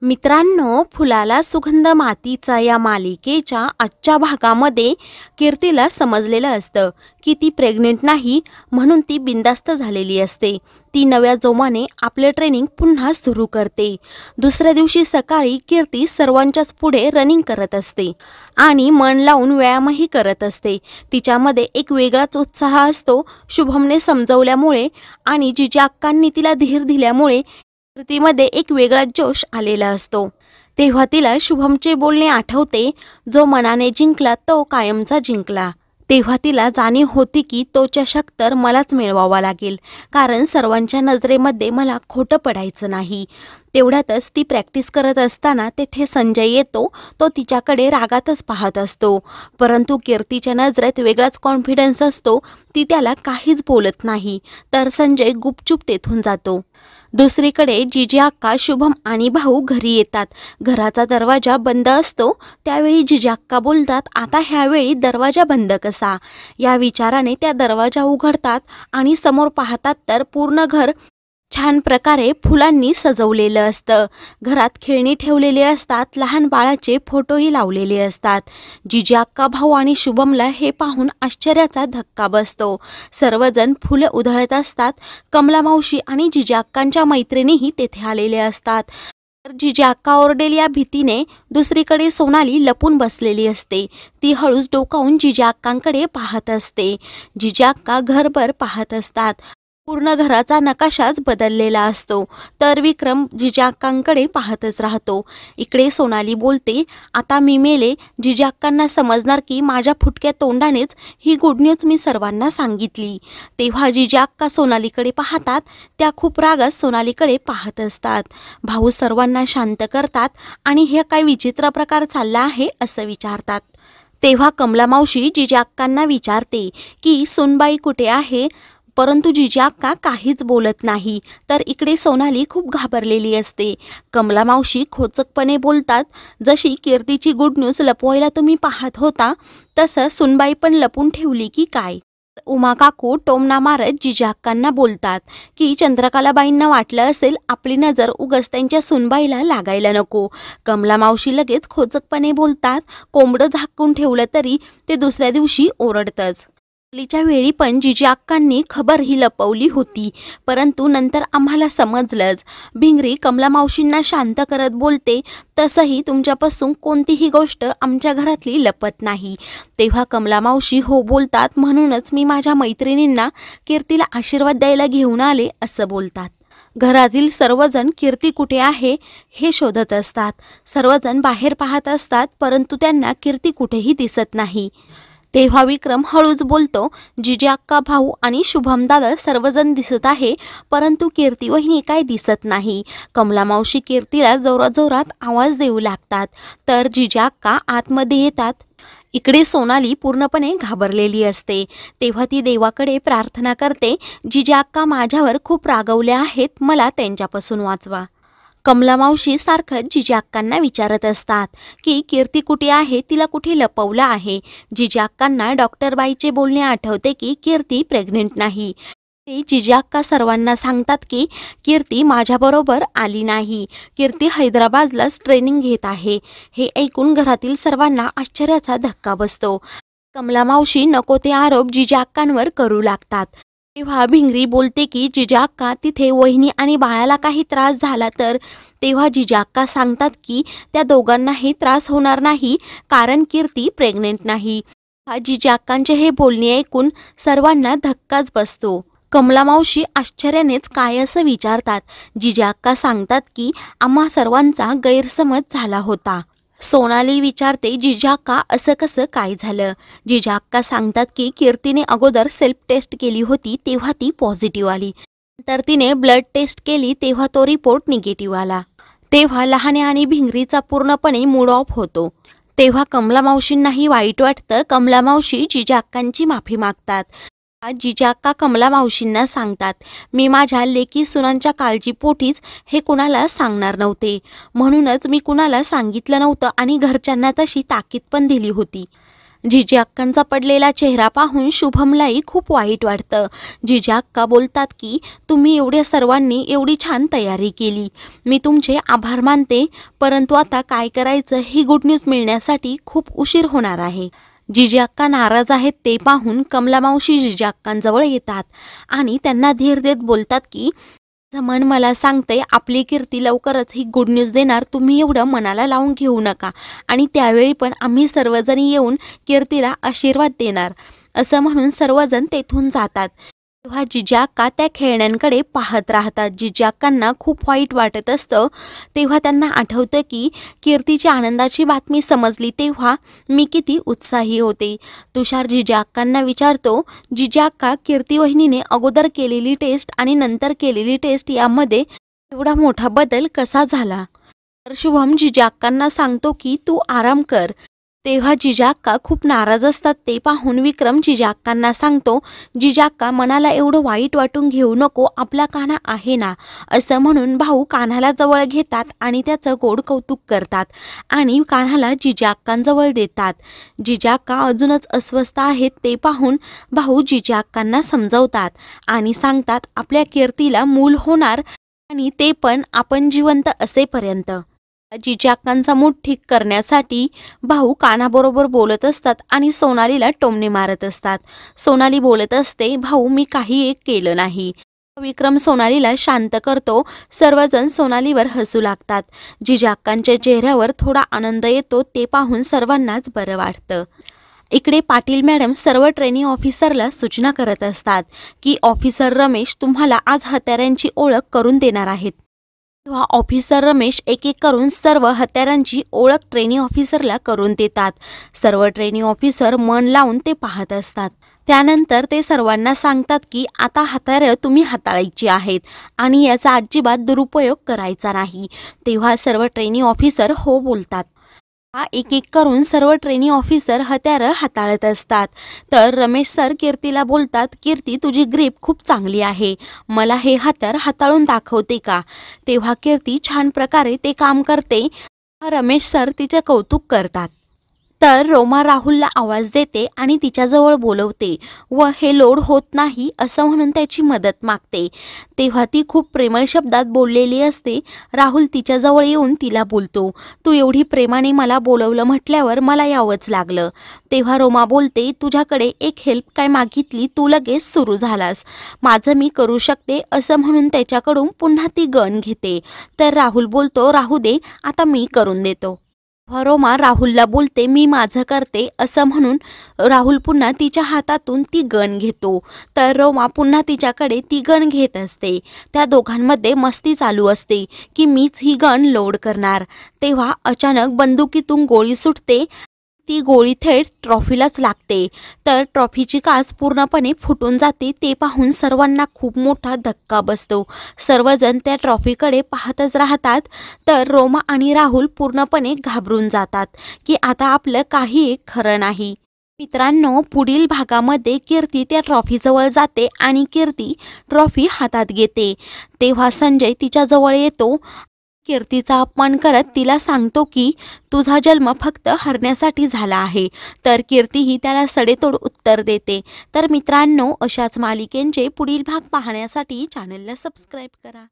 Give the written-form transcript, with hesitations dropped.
मित्रांनो, फुलाला सुगंध मातीचा या मालिकेच्या आजच्या भागामध्ये कीर्तीला समजलेलं असतं की ती प्रेग्नेंट नाही, म्हणून ती बिंदास्त झालेली असते। ती नव्या जोमाने आपले ट्रेनिंग पुन्हा सुरू करते। दुसऱ्या दिवशी सकाळी कीर्ती सर्वांच्याच पुढे रनिंग करत असते आणि मन लावून व्यायामही करत असते। तिच्यामध्ये एक वेगळाच उत्साह असतो। शुभमने समजवल्यामुळे आणि जिजा अक्कांनी तिला धीर दिल्यामुळे कीर्तीमध्ये एक वेगळा जोश आलेला असतो। तेव्हा तिला शुभमचे बोलणे आठवते, जो मनाने जिंकला तो कायमचा जिंकला। तेव्हा तिला जाणीव होती की तो चषक तर मलाच मिळवावा लागेल, कारण सर्वांच्या नजरेमध्ये मला खोटं पडायचं नाही। तेवढ्यातच ती प्रॅक्टिस करत असताना तेथे संजय येतो। तो तिच्याकडे रागातच पाहत असतो, परंतु कीर्तीच्या नजरेत वेगळाच कॉन्फिडन्स असतो। ती त्याला काहीच बोलत नाही, तर संजय गुपचूप तेथून जातो। दुसरीकडे जिजा अक्का, शुभम आणि भाऊ घरी येतात। घराचा दरवाजा बंद असतो। त्यावेळी जिजा अक्का बोलतात, आता ह्यावेळी दरवाजा बंद कसा? या विचाराने त्या दरवाजा उघडतात आणि समोर पाहतात तर पूर्ण घर छान प्रकारे फुलांनी सजवलेलं असतं। घरात खेळणी ठेवलेली असतात, लहान बाळाचे फोटोही लावलेले असतात। जिजा अक्का, भाऊ आणि शुभमला हे पाहून आश्चर्याचा धक्का बसतो। सर्वजण फुलं उधळत असतात। कमला मावशी आणि जिजा अक्कांच्या मैत्रिणीही तेथे आलेले असतात। तर जिजा अक्का ओरडेल या भीतीने दुसरीकडे सोनाली लपून बसलेली असते। ती हळूच डोकावून जिजा अक्कांकडे पाहत असते। जिजा अक्का घरभर पाहत असतात। पूर्ण घराचा नकाशाच बदललेला असतो। तर विक्रम जिजा अक्कांकडे पाहतच राहतो। इकडे सोनाली बोलते, आता मी मेले। जिजा अक्कांना समजणार की माझ्या फुटक्या तोंडानेच ही गुड न्यूज मी सर्वांना सांगितली। तेव्हा जिजा अक्का सोनालीकडे पाहतात। त्या खूप रागात सोनालीकडे पाहत असतात। भाऊ सर्वांना शांत करतात आणि हे काय विचित्र प्रकार चालला आहे असं विचारतात। तेव्हा कमला मावशी जिजा अक्कांना विचारते की सुनबाई कुठे आहे, परंतु जिजा अक्का काहीच बोलत नाही। तर इकडे सोनाली खूप घाबरलेली असते। कमला मावशी खोचकपणे बोलतात, जशी कीर्तीची गुड न्यूज लपवायला तुम्ही पाहत होता, तसं सुनबाई पण लपून ठेवली की काय? उमा काकू टोमणा मारत जिजा अक्कांना बोलतात की चंद्रकलाबाईंना वाटलं असेल आपली नजर उगाच त्यांच्या सुनबाईला लागायला नको। कमला मावशी लगेच खोचकपणे बोलतात, कोंबडं झाकून ठेवलं तरी ते दुसऱ्या दिवशी ओरडतंच। लीच्या वेळी पण जिजा अक्कांनी खबर ही लपवली होती, परंतु नंतर आम्हाला समजलंच। भिंगरी कमला मावशींना शांत करत बोलते, तसंही तुमच्यापासून कोणतीही गोष्ट आमच्या घरातली लपत नाही। तेव्हा कमला मावशी हो बोलतात, म्हणूनच मी माझ्या मैत्रिणींना कीर्तीला आशीर्वाद द्यायला घेऊन आले असं बोलतात। घरातील सर्वजण कीर्ती कुठे आहे हे शोधत असतात। सर्वजण बाहेर पाहत असतात, परंतु त्यांना कीर्ती कुठेही दिसत नाही। तेव्हा विक्रम हळूच बोलतो, जिजा अक्का, भाऊ आणि शुभम दादा सर्वजण दिसत आहे, परंतु कीर्ती वहिनी काय दिसत नाही। कमला मावशी कीर्तीला जोराजोरात आवाज देऊ लागतात, तर जिजा अक्का आतमध्ये येतात। इकडे सोनाली पूर्णपणे घाबरलेली असते। तेव्हा ती देवाकडे प्रार्थना करते, जिजा अक्का माझ्यावर खूप रागवले आहेत, मला त्यांच्यापासून वाचवा। कमला मावशी सारखं जिजा अक्कांना विचारत असतात की कीर्ती कुठे आहे, तिला कुठे लपवलं आहे। जिजा अक्कांना डॉक्टर बाईचे बोलणे आठवते की कीर्ती प्रेग्नेंट नाही। जिजा अक्का सर्वांना सांगतात की कीर्ती माझ्याबरोबर आली नाही, कीर्ती हैदराबादलाच ट्रेनिंग घेत आहे। हे ऐकून घरातील सर्वांना आश्चर्याचा धक्का बसतो। कमला मावशी नको ते आरोप जिजा अक्कांवर करू लागतात। तेव्हा भिंगरी बोलते की जिजा अक्का, तिथे वहिनी आणि बाळाला काही त्रास झाला तर? तेव्हा जिजा अक्का सांगतात की त्या दोघांनाही त्रास होणार नाही, कारण कीर्ती प्रेग्नेंट नाही। जिजा अक्कांचे हे बोलणे ऐकून सर्वांना धक्काच बसतो। कमला मावशी आश्चर्यानेच काय असं विचारतात। जिजा अक्का सांगतात की आम्हा सर्वांचा गैरसमज झाला होता। सोनाली विचारते, जिजा अक्का असं कसं काय झालं? जिजा अक्का सांगतात की कीर्तीने अगोदर सेल्फ टेस्ट केली होती, तेव्हा ती पॉझिटिव्ह आली। नंतर तिने ब्लड टेस्ट केली, तेव्हा तो रिपोर्ट निगेटिव्ह आला। तेव्हा लहाने आणि भिंगरीचा पूर्णपणे मूड ऑफ होतो। तेव्हा कमला मावशींनाही वाईट वाटतं। कमला मावशी जिजा अक्कांची माफी मागतात। जिजा अक्का कमला मावशींना सांगतात, मी माझ्या लेकी सुनांच्या काळजीपोटीच हे कुणाला सांगणार नव्हते, म्हणूनच मी कुणाला सांगितलं नव्हतं आणि घरच्यांना तशी ताकीद पण दिली होती। जिजी अक्कांचा पडलेला चेहरा पाहून शुभमलाही खूप वाईट वाटतं. जिजी अक्का बोलतात की तुम्ही एवढ्या सर्वांनी एवढी छान तयारी केली, मी तुमचे आभार मानते, परंतु आता काय करायचं ही गुड न्यूज मिळण्यासाठी खूप उशीर होणार आहे. जिजी अक्का नाराज आहेत ते पाहून कमला मावशी जिजी अक्कांजवळ येतात आणि त्यांना धीर देत बोलतात की मन मला सांगते आपली कीर्ती लवकरच ही गुड न्यूज देणार, तुम्ही एवढं मनाला लावून घेऊ नका आणि त्यावेळी पण आम्ही सर्वजण येऊन कीर्तीला आशीर्वाद देणार, असं म्हणून सर्वजण तेथून जातात. तेव्हा जिजी अक्का त्या खेळण्यांकडे पाहत राहतात. जिजी अक्कांना खूप वाईट वाटत असतं. तेव्हा त्यांना आठवतं की कीर्तीची आनंदाची बातमी समजली तेव्हा मी किती उत्साही होते. तुषार जिजी अक्कांना विचारतो, जिजी अक्का कीर्ती वहिनीने अगोदर केलेली टेस्ट आणि नंतर केलेली टेस्ट यामध्ये एवढा मोठा बदल कसा झाला. तर शुभम जिजी अक्कांना सांगतो की तू आराम कर. तेव्हा जिजी अक्का खूप नाराज असतात ते पाहून विक्रम जिजी अक्कांना सांगतो, जिजी अक्का मनाला एवढं वाईट वाटून घेऊ नको, आपला कान्हा आहे ना, असं म्हणून भाऊ कान्हाला जवळ घेतात आणि त्याचं गोड कौतुक करतात आणि कान्हाला जिजी अक्कांजवळ देतात. जिजी अक्का अजूनच अस्वस्थ आहेत ते पाहून भाऊ जिजी अक्कांना समजवतात आणि सांगतात आपल्या कीर्तीला मूल होणार आणि ते पण आपण जिवंत असेपर्यंत. जिजी अक्कांचा मूड ठीक करण्यासाठी भाऊ कान्हाबरोबर बोलत असतात आणि सोनालीला टोमणे मारत असतात. सोनाली बोलत असते, भाऊ मी काही एक केलं नाही. विक्रम सोनालीला शांत करतो. सर्वजण सोनालीवर हसू लागतात. जिजी अक्कांच्या चेहऱ्यावर थोडा आनंद येतो ते पाहून सर्वांनाच बरं वाटतं. इकडे पाटील मॅडम सर्व ट्रेनिंग ऑफिसरला सूचना करत असतात की ऑफिसर रमेश तुम्हाला आज हत्यारांची ओळख करून देणार आहेत. तेव्हा ऑफिसर रमेश एक एक करून सर्व हत्यारांची ओळख ट्रेनिंग ऑफिसरला करून देतात. सर्व ट्रेनिंग ऑफिसर मन लावून ते पाहत असतात. त्यानंतर ते सर्वांना सांगतात की आता हत्यारं तुम्ही हाताळायची आहेत आणि याचा अजिबात दुरुपयोग करायचा नाही. तेव्हा सर्व ट्रेनिंग ऑफिसर हो बोलतात. एक एक करून सर्व ट्रेनिंग ऑफिसर हत्यारं हाताळत असतात. तर रमेश सर कीर्तीला बोलतात, कीर्ती तुझी ग्रीप खूप चांगली आहे, मला हे हत्यार हाताळून दाखवते का. तेव्हा कीर्ती छान प्रकारे ते काम करते. रमेश सर तिचे कौतुक करतात. तर रोमा राहुलला आवाज देते आणि तिच्याजवळ बोलवते व हे लोड होत नाही असं म्हणून त्याची मदत मागते. तेव्हा ती खूप प्रेमळ शब्दात बोललेली असते. राहुल तिच्याजवळ येऊन तिला बोलतो, तू एवढी प्रेमाने मला बोलवलं म्हटल्यावर मला यावंच लागलं. तेव्हा रोमा बोलते, तुझ्याकडे एक हेल्प काय मागितली, तू लगेच सुरू झालास, माझं मी करू शकते, असं म्हणून त्याच्याकडून पुन्हा ती गन घेते. तर राहुल बोलतो, राहू दे आता मी करून देतो. रोमा राहुलला बोलते, मी माझं करते, असं म्हणून राहुल पुन्हा तिच्या हातातून ती गन घेतो. तर रोमा पुन्हा तिच्याकडे ती गन घेत असते. त्या दोघांमध्ये मस्ती चालू असते की मीच ही गन लोड करणार. तेव्हा अचानक बंदुकीतून गोळी सुटते. ती गोळी थेट ट्रॉफीलाच लागते. तर ट्रॉफीची काच पूर्णपणे फुटून जाते. ते पाहून सर्वांना खूप मोठा धक्का बसतो. सर्वजण त्या ट्रॉफीकडे पाहतच राहतात. तर रोमा आणि राहुल पूर्णपणे घाबरून जातात की आता आपलं काही खरं नाही. मित्रांनो, पुढील भागामध्ये कीर्ती त्या ट्रॉफीजवळ जाते आणि कीर्ती ट्रॉफी हातात घेते. तेव्हा संजय तिच्याजवळ येतो. कीर्तीचा अपमान करत तिला सांगतो की तुझा जन्म फक्त हरण्यासाठी झाला आहे. तर कीर्तीही त्याला सडेतोड उत्तर देते. तर मित्रांनो, अशाच मालिकेंचे पुढील भाग पाहण्यासाठी चॅनलला सबस्क्राईब करा.